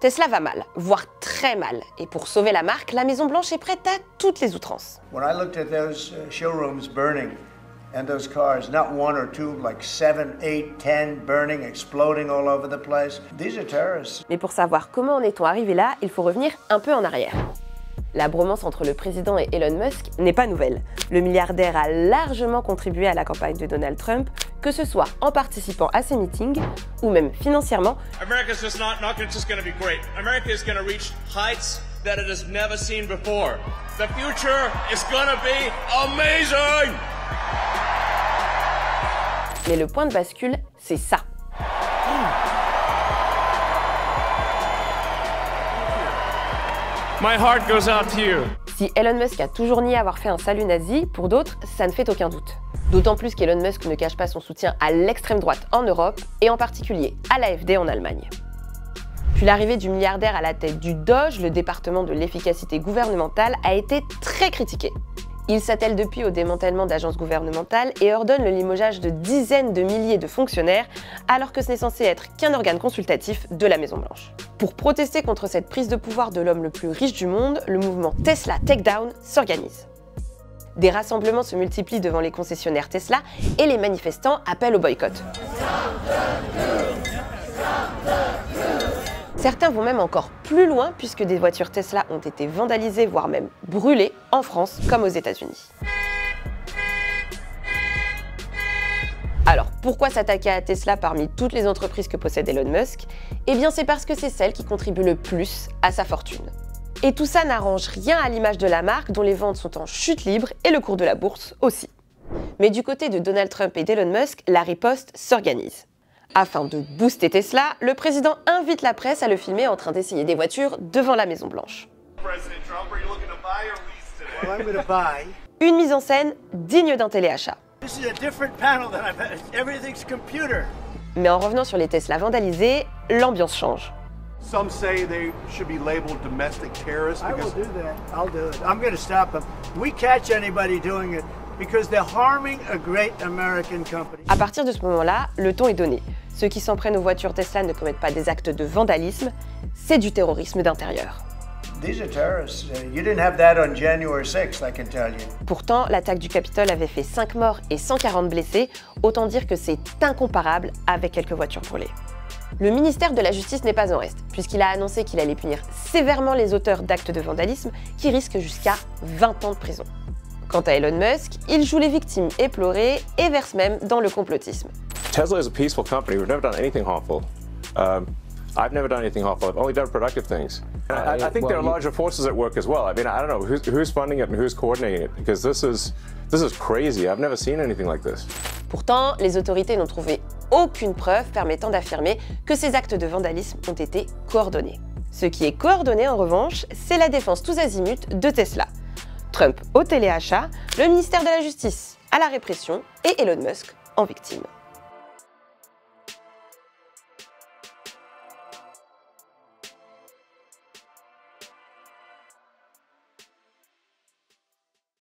Tesla va mal, voire très mal. Et pour sauver la marque, la Maison-Blanche est prête à toutes les outrances. When I looked at those showrooms burning and those cars, not one or two, like 7, 8, 10 burning, exploding all over the place, these are terrorists. Mais pour savoir comment en est-on arrivé là, il faut revenir un peu en arrière. La bromance entre le président et Elon Musk n'est pas nouvelle. Le milliardaire a largement contribué à la campagne de Donald Trump, que ce soit en participant à ses meetings ou même financièrement. America's just not just going to be great. America is going to reach heights that it has never seen before. The future is going to be amazing. Mais le point de bascule, c'est ça. My heart goes out to you. Si Elon Musk a toujours nié avoir fait un salut nazi, pour d'autres, ça ne fait aucun doute. D'autant plus qu'Elon Musk ne cache pas son soutien à l'extrême droite en Europe, et en particulier à l'AfD en Allemagne. Puis l'arrivée du milliardaire à la tête du DOGE, le département de l'efficacité gouvernementale, a été très critiquée. Il s'attelle depuis au démantèlement d'agences gouvernementales et ordonne le limogeage de dizaines de milliers de fonctionnaires, alors que ce n'est censé être qu'un organe consultatif de la Maison-Blanche. Pour protester contre cette prise de pouvoir de l'homme le plus riche du monde, le mouvement Tesla Takedown s'organise. Des rassemblements se multiplient devant les concessionnaires Tesla et les manifestants appellent au boycott. Certains vont même encore plus loin puisque des voitures Tesla ont été vandalisées, voire même brûlées en France comme aux États-Unis. Alors, pourquoi s'attaquer à Tesla parmi toutes les entreprises que possède Elon Musk? Eh bien, c'est parce que c'est celle qui contribue le plus à sa fortune. Et tout ça n'arrange rien à l'image de la marque dont les ventes sont en chute libre et le cours de la bourse aussi. Mais du côté de Donald Trump et d'Elon Musk, la riposte s'organise. Afin de booster Tesla, le président invite la presse à le filmer en train d'essayer des voitures devant la Maison-Blanche. Une mise en scène digne d'un téléachat. Mais en revenant sur les Tesla vandalisés, l'ambiance change. Some say they should be labeled domestic terrorists because I will do that. I'll do it. I'm going to stop them. We catch anybody doing it because they're harming a great American company. À partir de ce moment-là, le ton est donné. Ceux qui s'en prennent aux voitures Tesla ne commettent pas des actes de vandalisme, c'est du terrorisme d'intérieur. These are terrorists. You didn't have that on January 6th, I can tell you. Pourtant, l'attaque du Capitole avait fait 5 morts et 140 blessés, autant dire que c'est incomparable avec quelques voitures brûlées. Le ministère de la Justice n'est pas en reste, puisqu'il a annoncé qu'il allait punir sévèrement les auteurs d'actes de vandalisme qui risquent jusqu'à 20 ans de prison. Quant à Elon Musk, il joue les victimes éplorées et verse même dans le complotisme. Tesla is a peaceful company. We've never done anything harmful. I've never done anything harmful. I've only done productive things. I think there are larger forces at work as well. I mean, I don't know who's funding it and who's coordinating it, because this is crazy. I've never seen anything like this. Pourtant, les autorités n'ont trouvé aucune preuve permettant d'affirmer que ces actes de vandalisme ont été coordonnés. Ce qui est coordonné en revanche, c'est la défense tous azimuts de Tesla. Trump au téléachat, le ministère de la Justice à la répression et Elon Musk en victime.